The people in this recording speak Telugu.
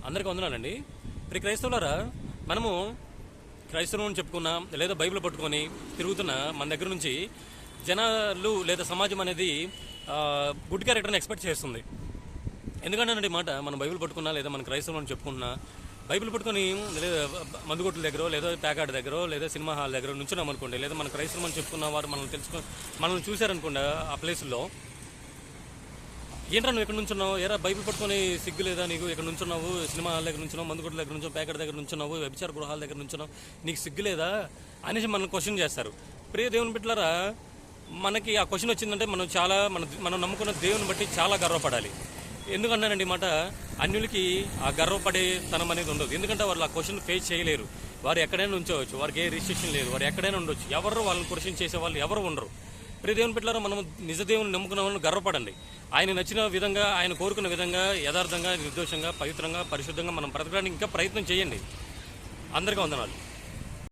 అందరికీ వందనాలండి. ఇప్పుడు క్రైస్తవులారా, మనము క్రైస్తవులు అని చెప్పుకున్నా లేదా బైబిల్ పట్టుకొని తిరుగుతున్న మన దగ్గర నుంచి జనాలు లేదా సమాజం అనేది గుడ్ క్యారెక్టర్ని ఎక్స్పెక్ట్ చేస్తుంది. ఎందుకంటే మాట మనం బైబిల్ పట్టుకున్నా లేదా మన క్రైస్తవులు అని చెప్పుకున్నా, బైబిల్ పట్టుకొని లేదా మందుగొట్ల దగ్గర లేదా ప్యాకాట్ దగ్గర లేదా సినిమా హాల్ దగ్గర నుంచున్నాం అనుకోండి, లేదా మన క్రైస్తవులు అని చెప్పుకున్న వారు మనల్ని చూశారనుకోండి ఆ ప్లేస్లో, ఏంట్రా నువ్వు ఎక్కడ నుంచున్నావు, ఎరా బైబిల్ పట్టుకొని సిగ్గు లేదా నీకు, ఎక్కడ నుంచున్నావు, సినిమా హాల్ దగ్గర నుంచున్నావు, మందుగొట్ల దగ్గర నుంచో, ప్యాకెట్ దగ్గర నుంచున్నావు, వ్యభిచార గృహాల దగ్గర నుంచున్నావు, నీకు సిగ్గు లేదా అనేసి మనల్ని క్వశ్చన్ చేస్తారు. ప్రియ దేవుని బిడ్డలారా, మనకి ఆ క్వశ్చన్ వచ్చిందంటే మనం నమ్ముకున్న దేవుని బట్టి చాలా గర్వపడాలి. ఎందుకన్నానండి మాట, అన్యులకి ఆ గర్వపడే తనం అనేది ఉండదు. ఎందుకంటే వాళ్ళు ఆ క్వశ్చన్ ఫేస్ చేయలేరు. వారు ఎక్కడైనా ఉంచవచ్చు, వారికి ఏ రిస్ట్రిక్షన్ లేదు, వారు ఎక్కడైనా ఉండొచ్చు. ఎవరు వాళ్ళని క్వశ్చన్ చేసే వాళ్ళు ఎవరు ఉండరు. ప్రియ దేవుని బిడ్డలారా, మనం నిజ దేవుని నమ్ముకున్న వాళ్ళని గర్వపడండి. ఆయన నచ్చిన విధంగా, ఆయన కోరుకున్న విధంగా, యథార్థంగా, నిర్దోషంగా, పవిత్రంగా, పరిశుద్ధంగా మనం బ్రతకడానికి ఇంకా ప్రయత్నం చేయండి. అందరికీ వందనాలు.